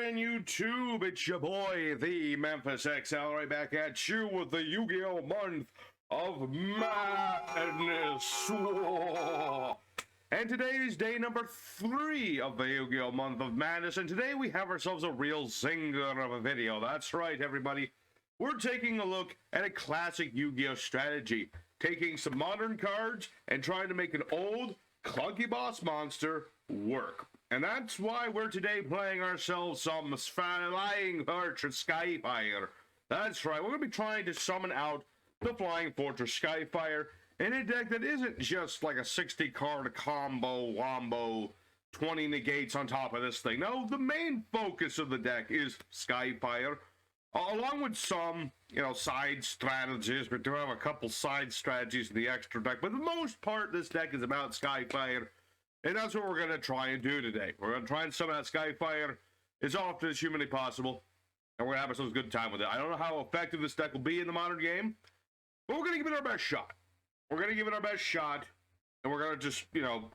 going, YouTube? It's your boy, the Memphis XL, right back at you with the Yu-Gi-Oh! Month of Madness. And today is day number 3 of the Yu-Gi-Oh! Month of Madness, and today we have ourselves a real zinger of a video. That's right, everybody. We're taking a look at a classic Yu-Gi-Oh! Strategy, taking some modern cards and trying to make an old, clunky boss monster work. And that's why we're today playing ourselves some Flying Fortress Skyfire. That's right, we're going to be trying to summon out the Flying Fortress Skyfire in a deck that isn't just like a 60 card combo, wombo, 20 negates on top of this thing. No, the main focus of the deck is Skyfire, along with some, side strategies. We do have a couple side strategies in the extra deck, but for the most part, this deck is about Skyfire. And that's what we're going to try and do today. We're going to try and summon out Skyfire as often as humanly possible. And we're going to have ourselves a good time with it. I don't know how effective this deck will be in the modern game, but we're going to give it our best shot. We're going to give it our best shot. And we're going to just,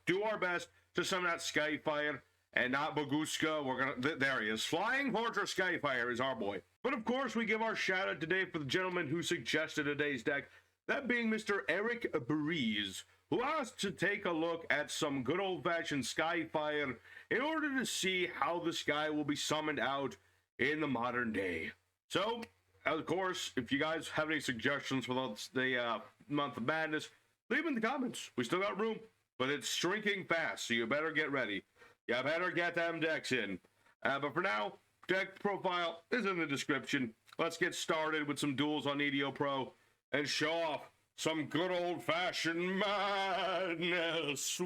do our best to summon out Skyfire and not Boguska. We're going to, there he is. Flying Fortress Skyfire is our boy. But of course, we give our shout out today for the gentleman who suggested today's deck. That being Mr. Eric Breeze, who asked to take a look at some good old-fashioned Skyfire in order to see how this guy will be summoned out in the modern day. So, of course, if you guys have any suggestions for the Month of Madness, leave them in the comments. We still got room, but it's shrinking fast, so you better get ready. You better get them decks in. But for now, deck profile is in the description. Let's get started with some duels on EDO Pro and show off some good old-fashioned madness.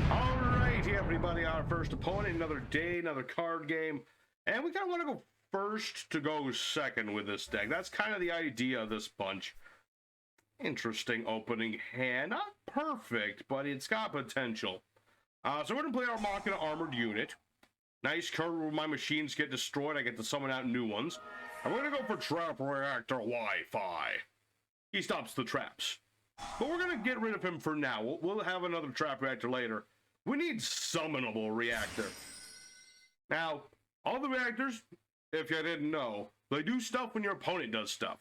Alrighty, everybody, our first opponent, another day, another card game. And we kind of want to go first to go second with this deck. That's kind of the idea of this bunch. Interesting opening hand. Not perfect, but it's got potential. So we're going to play our Machina armored unit. Nice card where my machines get destroyed. I get to summon out new ones. I'm going to go for Trap Reactor Wi-Fi. He stops the traps. But we're going to get rid of him for now. We'll have another Trap Reactor later. We need Summonable Reactor. Now, all the reactors, if you didn't know, they do stuff when your opponent does stuff.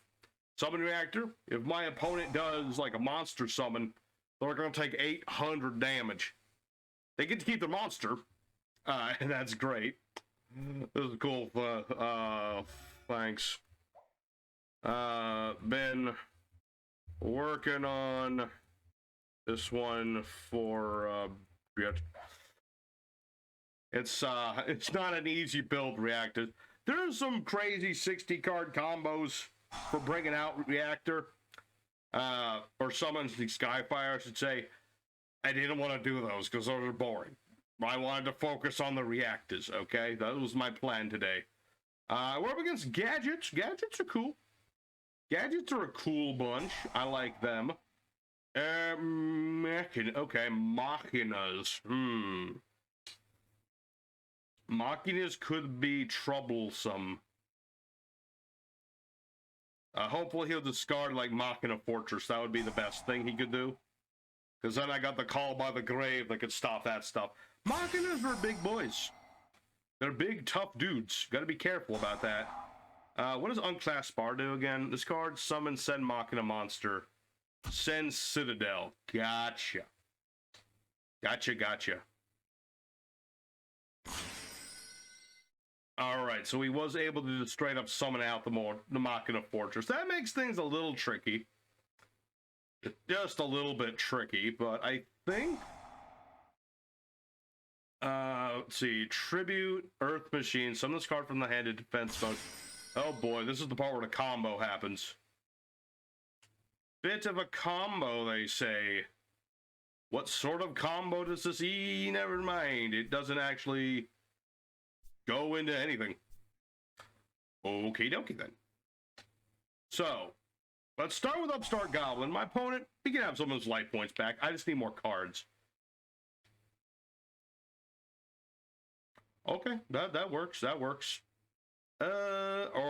Summon Reactor, if my opponent does like a monster summon, they're going to take 800 damage. They get to keep their monster, and that's great. This is cool. Thanks. Been working on this one for a bit. It's not an easy build, Reactor. There's some crazy 60 card combos for bringing out Reactor, or summons the Skyfire, I should say. I didn't want to do those because those are boring. I wanted to focus on the reactors, okay? That was my plan today. We're up against Gadgets. Gadgets are cool. Gadgets are a cool bunch. I like them. Okay, Machinas. Machinas could be troublesome. Hopefully he'll discard like Machina Fortress. That would be the best thing he could do. Because then I got the Call by the Grave that could stop that stuff. Machinas are big boys. They're big, tough dudes. Got to be careful about that. What does Unclassed Spar do again? This card, summon, send Machina monster. Send Citadel. Gotcha. Gotcha. Alright, so he was able to just straight up summon out the Machina Fortress. That makes things a little tricky. Just a little bit tricky, but I think... let's see. Tribute, Earth Machine. Summon this card from the hand in defense mode. Oh boy, this is the part where the combo happens. Bit of a combo, they say. What sort of combo does this never mind. It doesn't actually go into anything. Okie dokie then. So, let's start with Upstart Goblin. My opponent, he can have some of his life points back. I just need more cards. Okay, that works. Or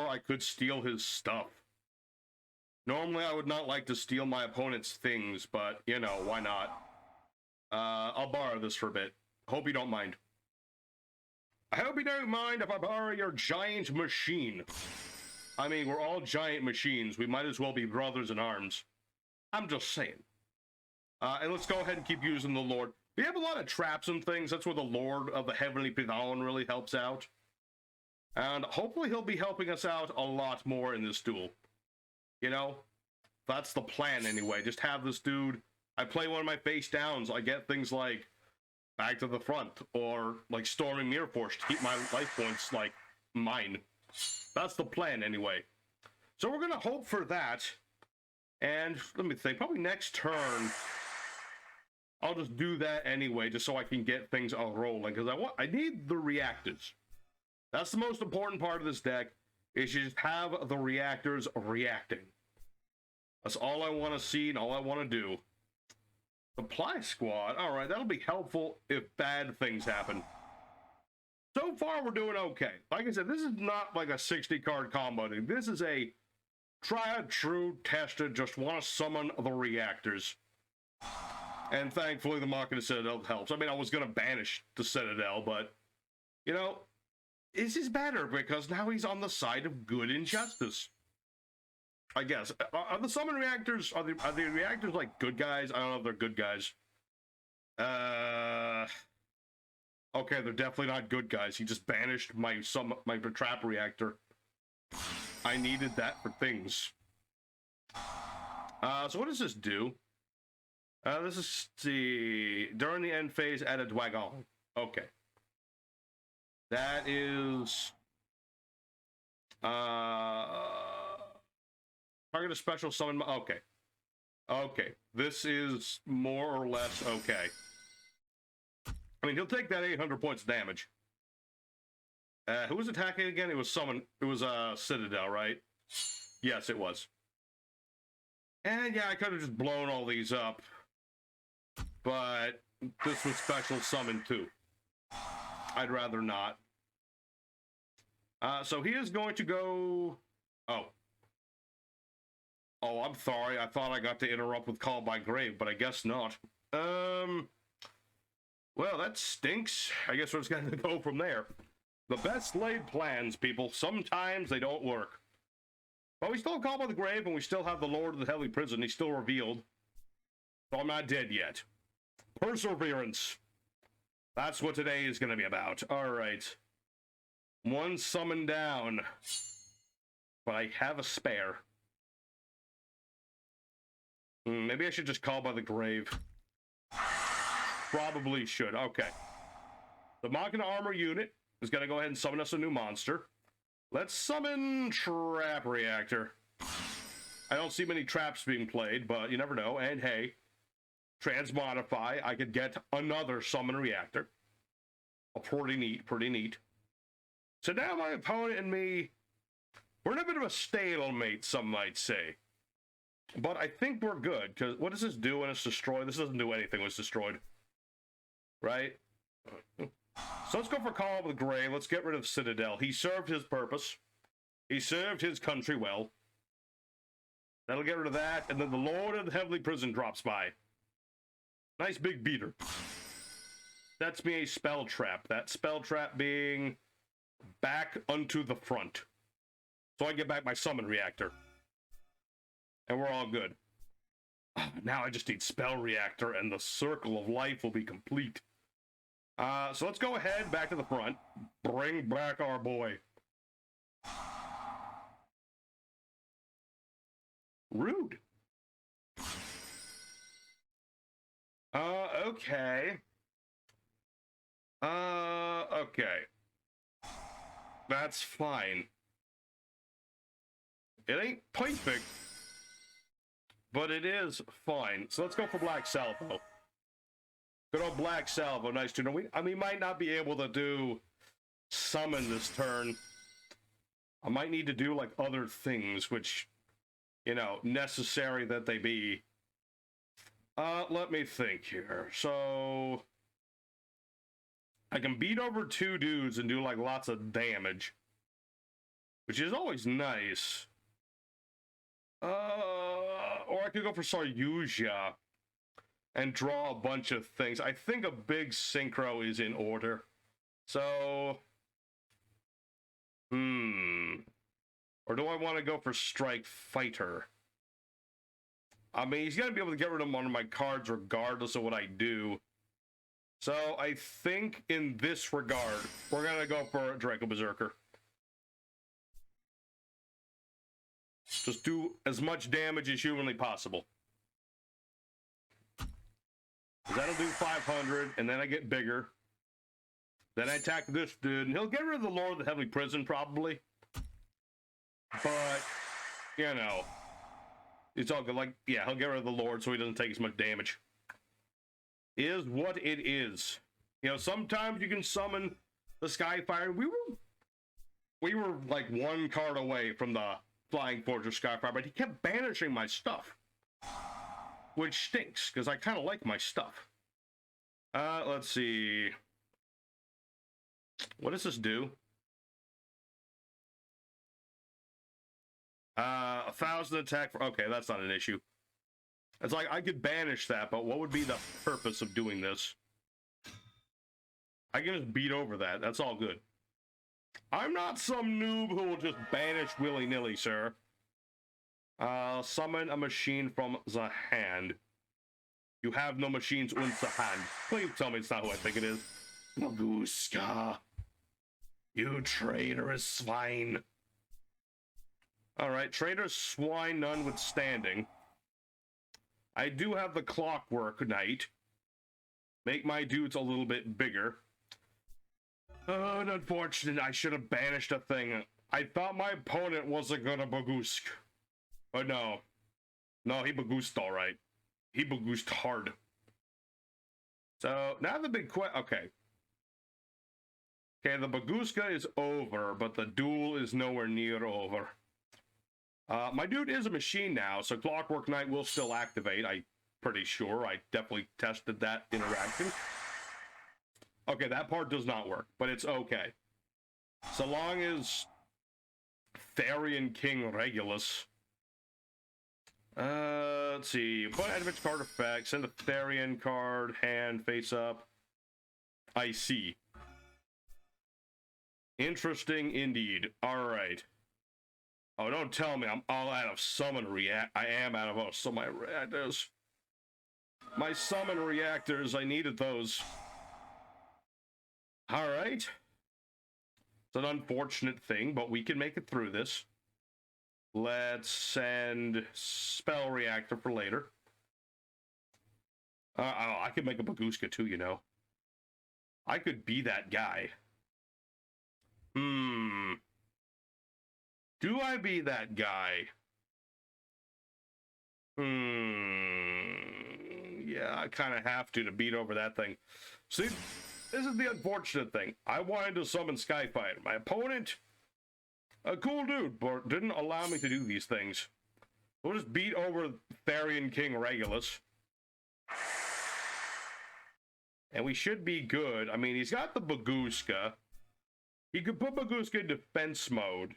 I could steal his stuff. Normally, I would not like to steal my opponent's things, but, why not? I'll borrow this for a bit. Hope you don't mind. I hope you don't mind if I borrow your giant machine. I mean, we're all giant machines. We might as well be brothers in arms. I'm just saying. And let's go ahead and keep using the Lord. We have a lot of traps and things. That's where the Lord of the Heavenly Pithon really helps out. And hopefully he'll be helping us out a lot more in this duel. You know? That's the plan anyway. Just have this dude... I play one of my face downs. I get things like back to the front or like storming Mirror Force to keep my life points like mine. That's the plan anyway. So we're gonna hope for that. And let me think, probably next turn I'll just do that anyway, just so I can get things all rolling, because I need the reactors. That's the most important part of this deck, is you just have the reactors reacting. That's all I want to see and all I want to do. Supply squad, alright, that'll be helpful if bad things happen. So far, we're doing okay. Like I said, this is not like a 60-card combo. This is a tried, true, tested, just want to summon the reactors. And thankfully, the Machina Citadel helps. I mean, I was going to banish the Citadel, but, you know, this is better because now he's on the side of good and justice. I guess. Are the summon reactors, are the reactors like good guys? I don't know if they're good guys. Okay, they're definitely not good guys. He just banished my trap reactor. I needed that for things. So what does this do? This is the during the end phase add a Dwagon. Okay. That is target a special summon. Okay. Okay. This is more or less okay. I mean, he'll take that 800 points of damage. Who was attacking again? It was someone. It was Citadel, right? Yes, it was. And yeah, I could have just blown all these up. But this was special summon too. I'd rather not. So he is going to go... Oh. Oh, I'm sorry. I thought I got to interrupt with Call by Grave, but I guess not. Well, that stinks. I guess we're just going to go from there. The best laid plans, people. Sometimes they don't work. But we still have Call by the Grave, and we still have the Lord of the Heavenly Prison. He's still revealed. So I'm not dead yet. Perseverance. That's what today is going to be about. Alright. One summon down. But I have a spare. Maybe I should just Call by the Grave. Probably should. Okay. The Machina Armor unit is going to go ahead and summon us a new monster. Let's summon Trap Reactor. I don't see many traps being played, but you never know. And hey, transmodify, I could get another summon reactor. Pretty neat, pretty neat. So now my opponent and me, we're in a bit of a stalemate, some might say. But I think we're good, because what does this do when it's destroyed? This doesn't do anything when it's destroyed. Right? So let's go for Call of the Grave. Let's get rid of Citadel. He served his purpose. He served his country well. That'll get rid of that, and then the Lord of the Heavenly Prison drops by. Nice big beater. That's me a spell trap. That spell trap being back unto the front. So I get back my summon reactor. And we're all good. Now I just need spell reactor and the circle of life will be complete. So let's go ahead, back to the front. Bring back our boy. Rude. Okay. Okay. That's fine. It ain't perfect, but it is fine. So let's go for Black Salvo. Good old Black Salvo, nice to know. We might not be able to do summon this turn. I might need to do like other things, which, you know, necessary that they be. Let me think here. So I can beat over 2 dudes and do like lots of damage, which is always nice. Or I could go for Saryuja and draw a bunch of things. I think a big synchro is in order. So Or do I want to go for Strike Fighter? I mean, he's going to be able to get rid of one of my cards regardless of what I do. So I think in this regard, we're going to go for Draco Berserker. Just do as much damage as humanly possible. That'll do 500, and then I get bigger. Then I attack this dude, and he'll get rid of the Lord of the Heavenly Prison, probably. But, you know, it's all good. Like, yeah, he'll get rid of the Lord so he doesn't take as much damage. Is what it is. You know, sometimes you can summon the Skyfire. We were like one card away from the Flying Fortress Skyfire, but he kept banishing my stuff. Which stinks, because I kind of like my stuff. Let's see. What does this do? 1,000 attack for... Okay, that's not an issue. It's like, I could banish that, but what would be the purpose of doing this? I can just beat over that. That's all good. I'm not some noob who will just banish willy-nilly, sir. Summon a machine from the hand. You have no machines in the hand. Please tell me it's not who I think it is. Maguska. You traitorous swine. Alright, traitor swine notwithstanding. I do have the Clockwork Knight. Make my dudes a little bit bigger. Oh, unfortunate. I should have banished a thing. I thought my opponent wasn't gonna Bagusk. But no. No, he Bagoosed alright. He Bagoosed hard. So, now the big question... Okay. Okay, the Baguska is over, but the duel is nowhere near over. My dude is a machine now, so Clockwork Knight will still activate. I'm pretty sure. I definitely tested that interaction. Okay, that part does not work, but it's okay. So long as Therian King Regulus. Let's see. Put advantage card effect. Send a Therian card. Hand face up. I see. Interesting indeed. All right. Oh, don't tell me I'm all out of summon react. I am out of some of my reactors. My summon reactors. I needed those. All right. It's an unfortunate thing, but we can make it through this. Let's send Spell Reactor for later. Oh, I could make a Baguska too, you know. I could be that guy. Do I be that guy? Yeah, I kind of have to beat over that thing. See, this is the unfortunate thing. I wanted to summon Skyfighter. My opponent, a cool dude, but didn't allow me to do these things. We'll just beat over Therian King Regulus. And we should be good. I mean, he's got the Baguska. He could put Baguska in defense mode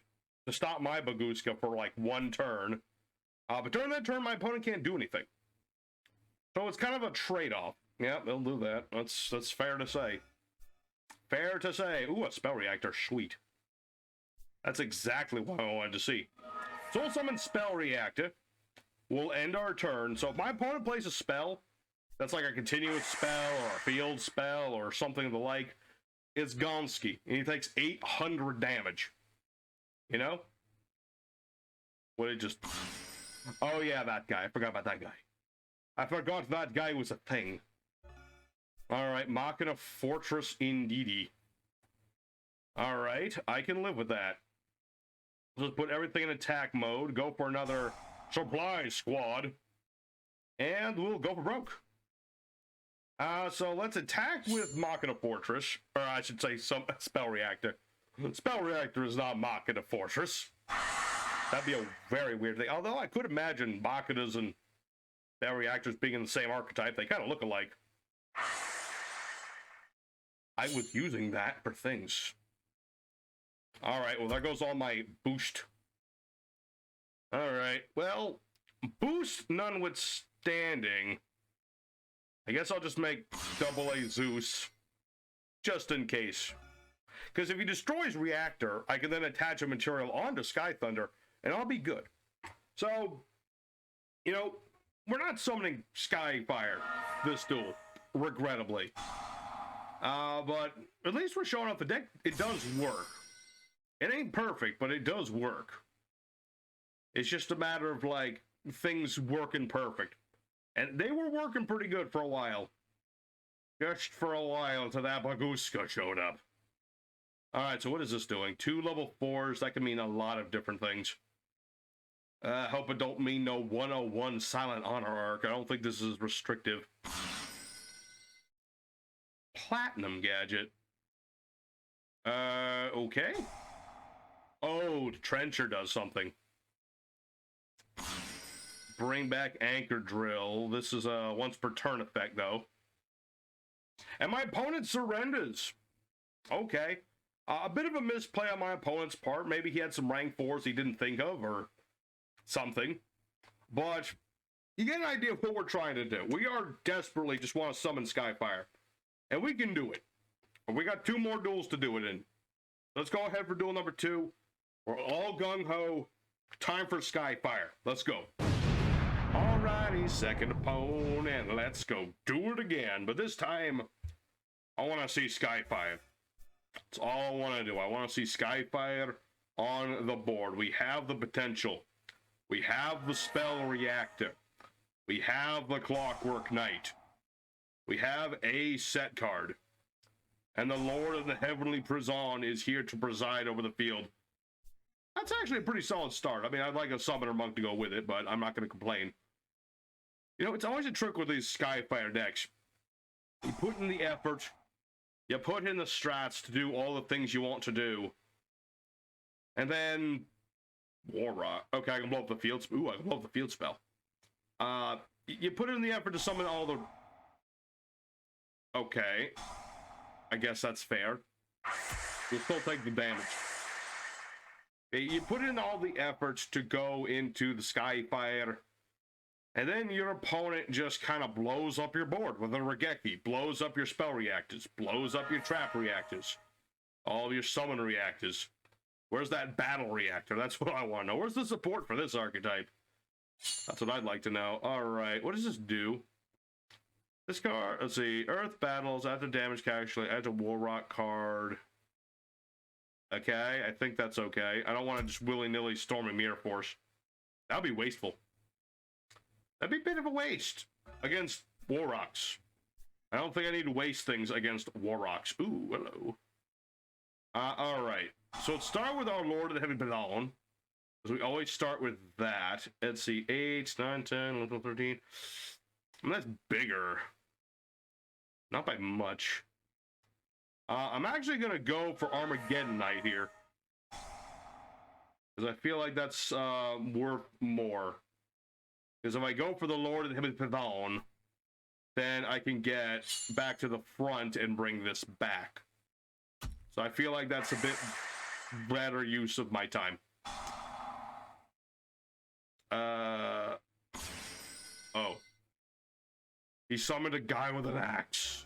to stop my Baguska for like one turn. But during that turn, my opponent can't do anything. So it's kind of a trade-off. Yeah, they'll do that. That's fair to say. Fair to say. Ooh, a Spell Reactor. Sweet. That's exactly what I wanted to see. So we'll summon Spell Reactor. We'll end our turn. So if my opponent plays a spell, that's like a continuous spell or a field spell or something of the like, it's Gonski. And he takes 800 damage. You know? Would it just... Oh yeah, that guy. I forgot about that guy. I forgot that guy was a thing. Alright, Machina Fortress indeedy. Alright, I can live with that. Just put everything in attack mode, go for another supply squad, and we'll go for broke. So let's attack with Machina Fortress, or I should say some Spell Reactor. Spell Reactor is not Machina Fortress. That'd be a very weird thing. Although I could imagine Machinas and Spell Reactors being in the same archetype. They kind of look alike. I was using that for things. Alright, well, there goes all my boost. Alright, well, boost notwithstanding, I guess I'll just make double A Zeus, just in case. Because if he destroys Reactor, I can then attach a material onto Sky Thunder, and I'll be good. So, you know, we're not summoning Skyfire this duel, regrettably. But at least we're showing off the deck. It does work. It ain't perfect, but it does work. It's just a matter of, like, things working perfect. And they were working pretty good for a while. Just for a while until that Baguska showed up. Alright, so what is this doing? 2 level 4s. That can mean a lot of different things. Hope it don't mean no 101 Silent Honor arc. I don't think this is restrictive. Platinum gadget. Okay. Oh, the Trencher does something. Bring back Anchor Drill. This is a once per turn effect, though. And my opponent surrenders. Okay. A bit of a misplay on my opponent's part. Maybe he had some rank 4s he didn't think of, or something. But you get an idea of what we're trying to do. We are desperately just want to summon Skyfire. And we can do it. We got 2 more duels to do it in. Let's go ahead for duel number 2. We're all gung-ho. Time for Skyfire. Let's go. Alrighty, second opponent. Let's go do it again. But this time, I want to see Skyfire. That's all I want to do. I want to see Skyfire on the board. We have the potential. We have the spell reactor. We have the Clockwork Knight. We have a set card. And the Lord of the Heavenly Prison is here to preside over the field. That's actually a pretty solid start. I mean, I'd like a Summoner Monk to go with it, but I'm not going to complain. You know, it's always a trick with these Skyfire decks. You put in the effort, you put in the strats to do all the things you want to do, and then War Rock. Okay, I can blow up the field. Ooh, I can blow up the field spell. You put in the effort to summon all the... Okay. I guess that's fair. You'll still take the damage. You put in all the efforts to go into the Skyfire, and then your opponent just kind of blows up your board with a Regeki, blows up your spell reactors, blows up your trap reactors, all of your summon reactors. Where's that battle reactor? That's what I want to know. Where's the support for this archetype? That's what I'd like to know. All right, what does this do? This card, let's see, Earth battles, after damage calculate, add a War Rock card. Okay, I think that's okay. I don't want to just willy-nilly storm a Mirror Force. That would be wasteful. That'd be a bit of a waste against War Rocks. I don't think I need to waste things against War Rocks. Ooh, hello. Alright. So let's start with our Lord of the Heavy Prison. Because we always start with that. Let's see, 8, 9, 10, 11, 13. I mean, that's bigger. Not by much. I'm actually going to go for Armageddon Knight here. Because I feel like that's worth more. Because if I go for the Lord of the Heavy Prison, then I can get back to the front and bring this back. So I feel like that's a bit better use of my time. Oh. He summoned a guy with an axe.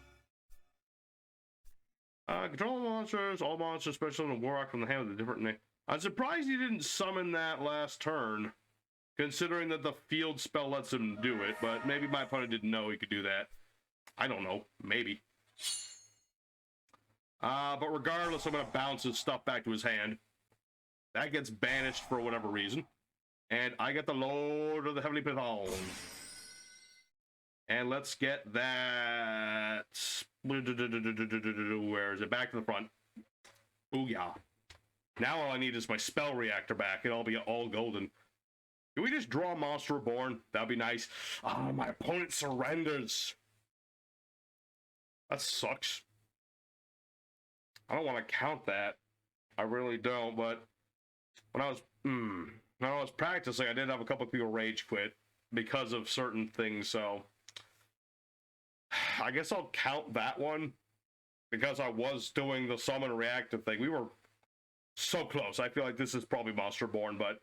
Control monsters, all monsters, especially in the War Rock from the hand with a different name. I'm surprised he didn't summon that last turn, considering that the field spell lets him do it, but maybe my opponent didn't know he could do that. I don't know. Maybe. But regardless, I'm going to bounce his stuff back to his hand. That gets banished for whatever reason. And I get the Lord of the Heavenly Prison. And let's get that... Where is it? Back to the front. Booyah. Now all I need is my spell reactor back, and I'll be all golden. Can we just draw Monster Reborn? That'd be nice. Ah, my opponent surrenders. That sucks. I don't want to count that. I really don't, but when I was practicing, I did have a couple of people rage quit because of certain things, so I guess I'll count that one because I was doing the summon reactive thing. We were so close. I feel like this is probably Monster Born, but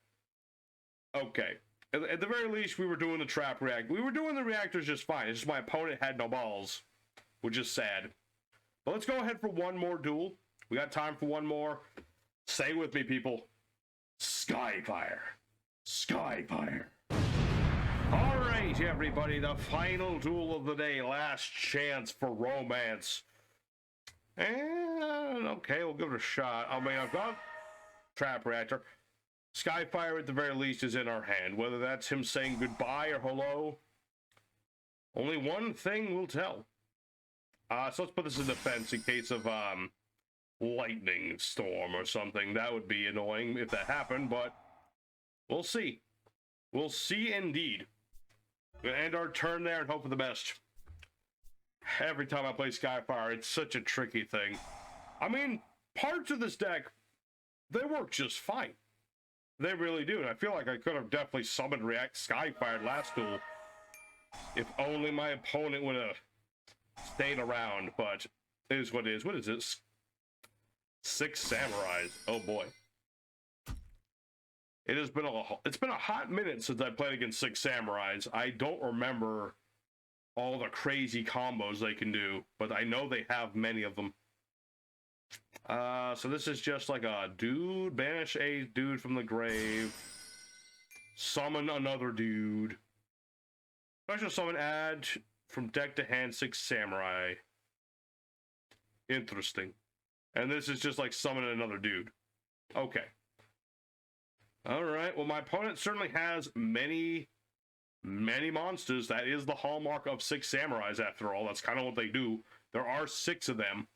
okay. At the very least, we were doing the trap react. We were doing the reactors just fine. It's just my opponent had no balls, which is sad. But let's go ahead for one more duel. We got time for one more. Say with me, people. Skyfire. Skyfire. All right, everybody. The final duel of the day. Last chance for romance. And, okay, we'll give it a shot. I mean, I've got Trap Reactor. Skyfire, at the very least, is in our hand. Whether that's him saying goodbye or hello, only one thing will tell. So let's put this in defense in case of lightning storm or something. That would be annoying if that happened, but we'll see. We'll see indeed. We're gonna end our turn there and hope for the best. Every time I play Skyfire, it's such a tricky thing. I mean, parts of this deck, they work just fine. They really do, and I feel like I could have definitely summoned Skyfire last duel if only my opponent would have stayed around, but it is what it is. What is this? 6 Samurais. Oh boy. It's been a hot minute since I played against 6 Samurais. I don't remember all the crazy combos they can do, but I know they have many of them. So this is just like a dude, banish a dude from the grave, summon another dude, special summon, add from deck to hand 6 Samurai. Interesting. And this is just like summon another dude. Okay. Alright, well my opponent certainly has many monsters. That is the hallmark of 6 Samurais after all. That's kind of what they do. There are 6 of them.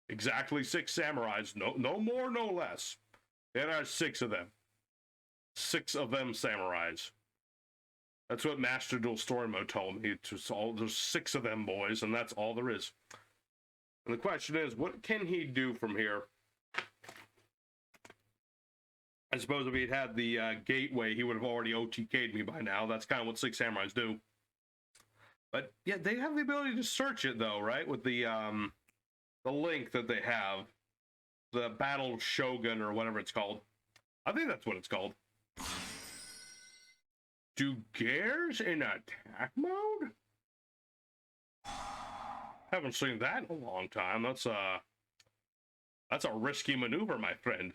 Exactly 6 Samurais. No more, no less. There are 6 of them. 6 of them Samurais. That's what Master Duel Story Mode told me. There's 6 of them boys, and that's all there is. And the question is, what can he do from here? I suppose if he'd had the gateway, he would have already OTK'd me by now. That's kind of what 6 Samurais do. But yeah, they have the ability to search it though, right? With the link that they have, the Battle Shogun or whatever it's called. I think that's what it's called. Duels in attack mode? Haven't seen that in a long time. That's a risky maneuver, my friend.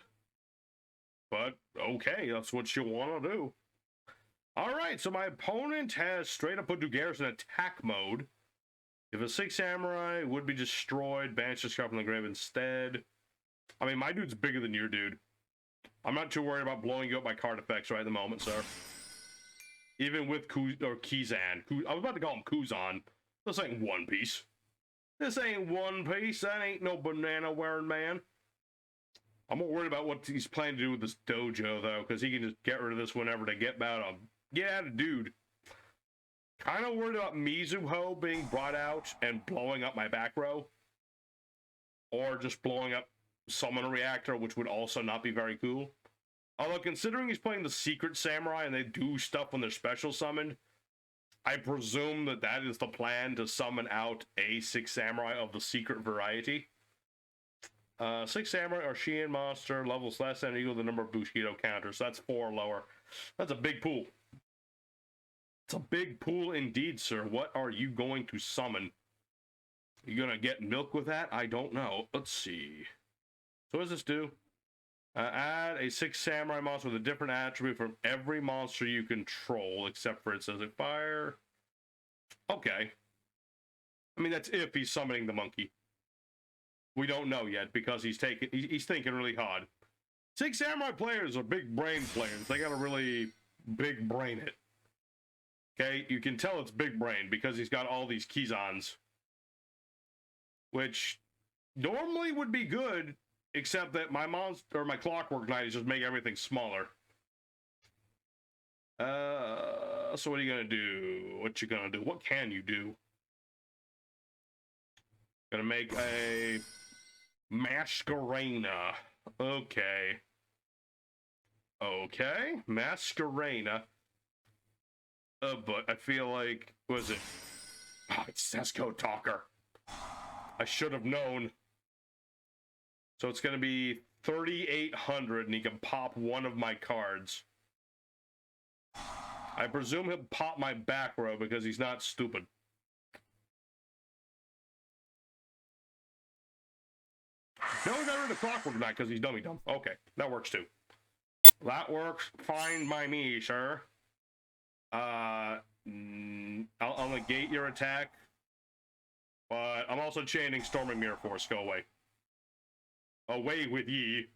But okay, that's what you want to do. All right, so my opponent has straight up put Duels in attack mode. If a 6 Samurai would be destroyed, banish this card from the grave instead. I mean, my dude's bigger than your dude. I'm not too worried about blowing you up by card effects right at the moment, sir. Even with Kizan. I was about to call him Kuzan. This ain't One Piece. This ain't One Piece. That ain't no banana wearing man. I'm more worried about what he's planning to do with this dojo, though, because he can just get rid of this whenever they get about him. Get out of dude. Kind of worried about Mizuho being brought out and blowing up my back row. Or just blowing up Summon a Reactor, which would also not be very cool. Although, considering he's playing the Secret Samurai and they do stuff when they're special summoned, I presume that that is the plan, to summon out a 6 Samurai of the secret variety. 6 Samurai or Shein monster, levels less than or equal to the number of Bushido counters. That's 4 or lower. That's a big pool. It's a big pool indeed, sir. What are you going to summon? You gonna get milk with that? I don't know. Let's see. So what does this do? Add a 6 Samurai monster with a different attribute from every monster you control, except for it says it fire. Okay. I mean, that's if he's summoning the monkey. We don't know yet because he's thinking really hard. 6 Samurai players are big brain players. They gotta really big brain it. Okay, you can tell it's big brain because he's got all these Kizans, which normally would be good, except that my monster or my Clockwork Knight is just make everything smaller. So what are you gonna do? What you gonna do? What can you do? Gonna make a Masquerena. Okay. Okay, Masquerena. But I feel like, was it? Oh, it's Sesko Talker. I should have known. So it's going to be 3,800, and he can pop one of my cards. I presume he'll pop my back row because he's not stupid. No, we got rid of Clockwork Knight because he's dummy dumb. Okay, that works too. That works fine by me, sir. I'll negate your attack. But I'm also chaining Storming Mirror Force. Go away. Away with ye.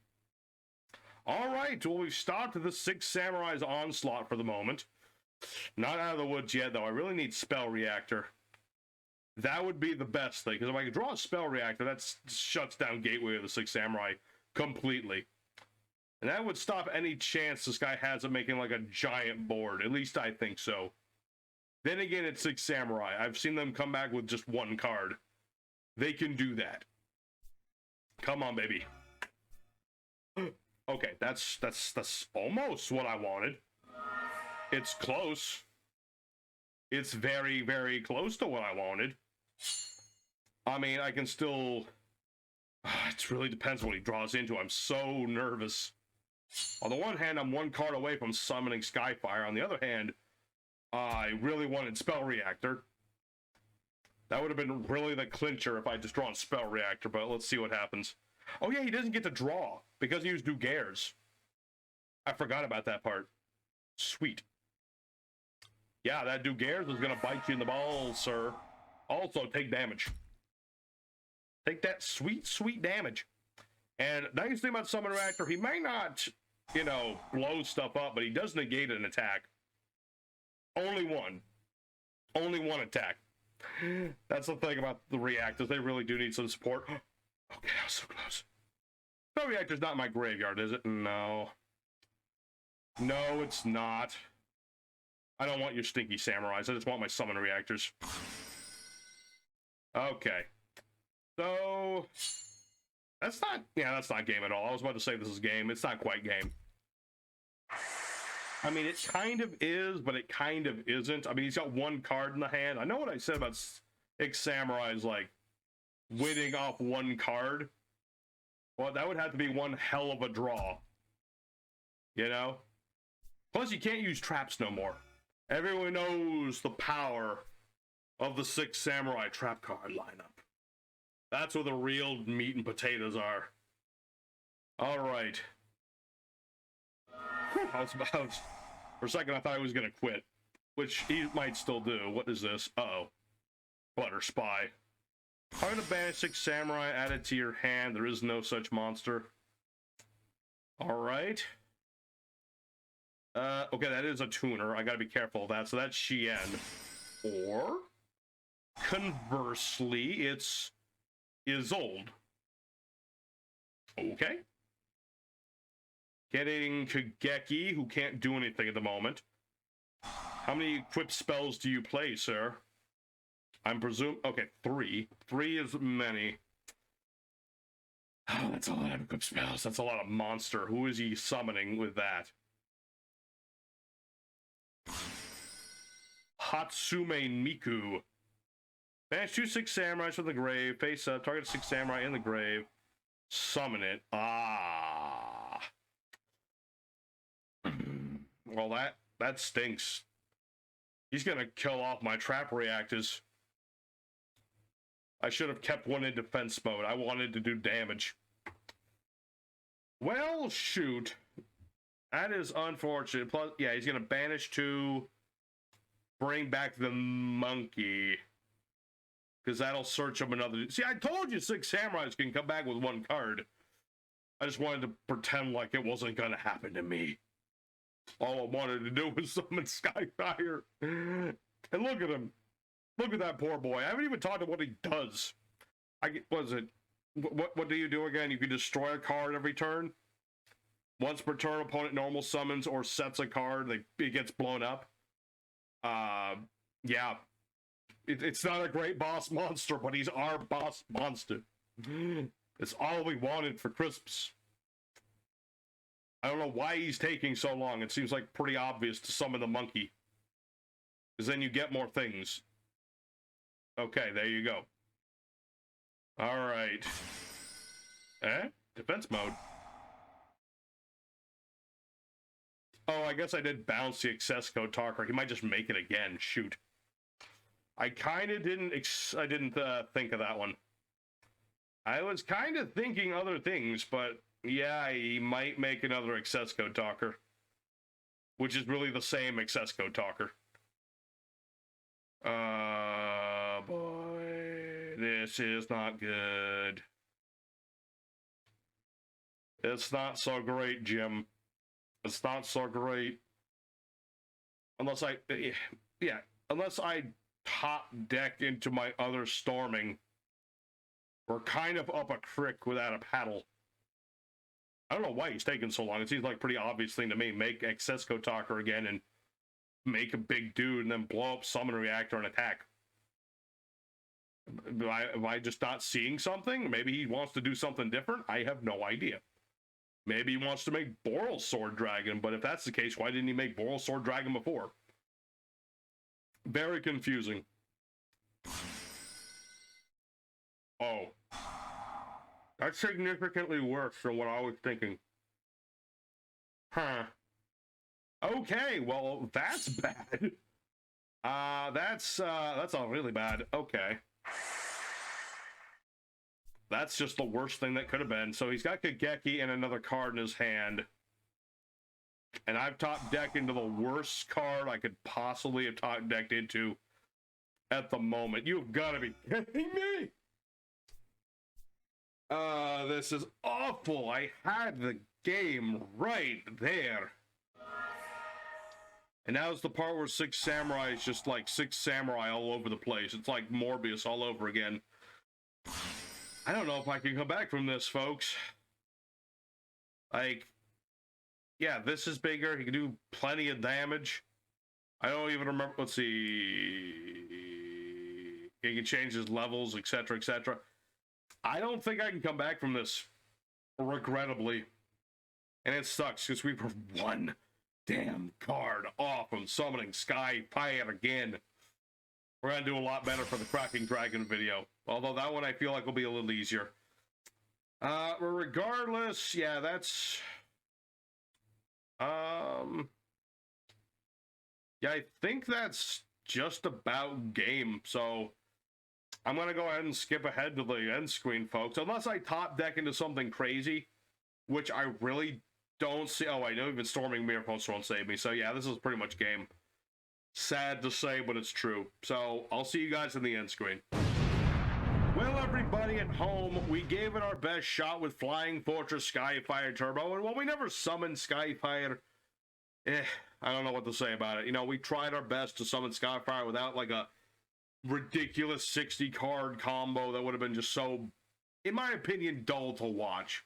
Alright, well, we've stopped the 6 Samurai's onslaught for the moment. Not out of the woods yet, though. I really need Spell Reactor. That would be the best thing, because if I can draw a Spell Reactor, that shuts down Gateway of the 6 Samurai completely. And that would stop any chance this guy has of making like a giant board. At least I think so. Then again, it's 6 Samurai. I've seen them come back with just 1 card. They can do that. Come on, baby. Okay, that's almost what I wanted. It's close. It's very, very close to what I wanted. I mean, I can still... It really depends what he draws into. I'm so nervous. On the one hand, I'm 1 card away from summoning Skyfire. On the other hand, I really wanted Spell Reactor. That would have been really the clincher if I just drawn Spell Reactor, but let's see what happens. Oh yeah, he doesn't get to draw because he used Dugares. I forgot about that part. Sweet. Yeah, that Dugares is going to bite you in the balls, sir. Also, take damage. Take that sweet, sweet damage. And nice thing about Summon Reactor, he may not, you know, blow stuff up, but he does negate an attack. Only one. Only 1 attack. That's the thing about the reactors. They really do need some support. Okay, that was so close. Spell Reactor's not in my graveyard, is it? No. No, it's not. I don't want your stinky samurais. I just want my summon reactors. Okay. So... That's not game at all. I was about to say this is game. It's not quite game. I mean, it kind of is, but it kind of isn't. I mean, he's got 1 card in the hand. I know what I said about Six Samurai's, like, winning off 1 card. Well, that would have to be one hell of a draw. You know? Plus, you can't use traps no more. Everyone knows the power of the 6 Samurai trap card lineup. That's where the real meat and potatoes are. Alright. For a second, I thought he was going to quit. Which he might still do. What is this? Uh-oh. Butter Spy. I'm going to banish 6 Samurai, add it to your hand. There is no such monster. Alright. Okay, that is a tuner. I gotta be careful of that. So that's Shien. Or, conversely, it's Isolde. Okay. Getting Kageki, who can't do anything at the moment. How many equipped spells do you play, sir? I'm presume... Okay, 3. 3 is many. Oh, that's a lot of equipped spells. That's a lot of monster. Who is he summoning with that? Hatsume Miku. Banish 2 6 samurais from the grave. Face up. Target 6 samurai in the grave. Summon it. Ah. Well, that stinks. He's gonna kill off my trap reactors. I should have kept 1 in defense mode. I wanted to do damage. Well, shoot. That is unfortunate. Plus, yeah, he's gonna banish 2. Bring back the monkey. Because that'll search him another... See, I told you 6 samurais can come back with 1 card. I just wanted to pretend like it wasn't going to happen to me. All I wanted to do was summon Skyfire. And look at him. Look at that poor boy. I haven't even talked about what he does. What do you do again? You can destroy a card every turn. Once per turn, opponent normal summons or sets a card. It gets blown up. Yeah. It's not a great boss monster, but he's our boss monster. It's all we wanted for Christmas. I don't know why he's taking so long. It seems like pretty obvious to summon the monkey. Because then you get more things. Okay, there you go. Alright. Defense mode. Oh, I guess I did bounce the access code talker. He might just make it again. Shoot. I kind of didn't think of that one. I was kind of thinking other things, but yeah, he might make another access code talker, which is really the same access code talker. Boy, this is not good. It's not so great, Jim. It's not so great. Unless unless I top deck into my other storming. We're kind of up a creek without a paddle. I don't know why he's taking so long. It seems like a pretty obvious thing to me. Make Accessco Talker again and make a big dude and then blow up Summon Reactor and attack. Am I just not seeing something? Maybe he wants to do something different? I have no idea. Maybe he wants to make Boral Sword Dragon, but if that's the case, why didn't he make Boral Sword Dragon before? Very confusing. Oh. That's significantly worse than what I was thinking. Huh. Okay, well, that's bad. That's a really bad. Okay. That's just the worst thing that could have been. So he's got Kageki and another card in his hand. And I've top decked into the worst card I could possibly have top decked into at the moment. You've got to be kidding me! This is awful. I had the game right there. And now's the part where Six Samurai is just like Six Samurai all over the place. It's like Morbius all over again. I don't know if I can come back from this, folks. Like, yeah, this is bigger. He can do plenty of damage. I don't even remember. Let's see. He can change his levels, etc., etc. I don't think I can come back from this, regrettably. And it sucks, because we were one damn card off from summoning Skyfire again. We're going to do a lot better for the Cracking Dragon video. Although that one I feel like will be a little easier. Regardless, yeah, that's... yeah, I think that's just about game. So I'm going to go ahead and skip ahead to the end screen, folks. Unless I top deck into something crazy, which I really don't see. Oh, I know even Storming Mirror Poster won't save me. So yeah, this is pretty much game. Sad to say, but it's true. So I'll see you guys in the end screen. Well, everybody at home, we gave it our best shot with Flying Fortress Skyfire Turbo, and while we never summoned Skyfire, I don't know what to say about it. You know, we tried our best to summon Skyfire without, like, a ridiculous 60-card combo that would have been just so, in my opinion, dull to watch.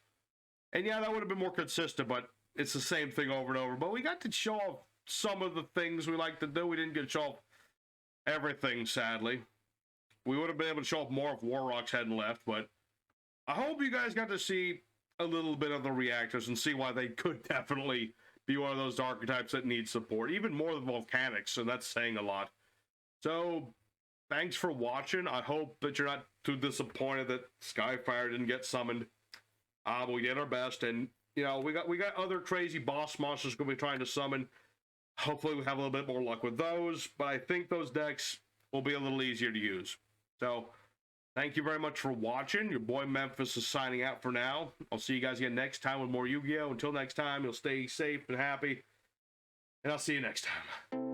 And yeah, that would have been more consistent, but it's the same thing over and over. But we got to show off some of the things we like to do. We didn't get to show off everything, sadly. We would have been able to show off more if Warrock's hadn't left, but I hope you guys got to see a little bit of the reactors and see why they could definitely be one of those archetypes that needs support, even more than Volcanics, so that's saying a lot. So, thanks for watching. I hope that you're not too disappointed that Skyfire didn't get summoned. But we did our best, and, you know, we got other crazy boss monsters going to be trying to summon. Hopefully we have a little bit more luck with those, but I think those decks will be a little easier to use. So, thank you very much for watching. Your boy Memphis is signing out for now. I'll see you guys again next time with more Yu-Gi-Oh! Until next time, you'll stay safe and happy. And I'll see you next time.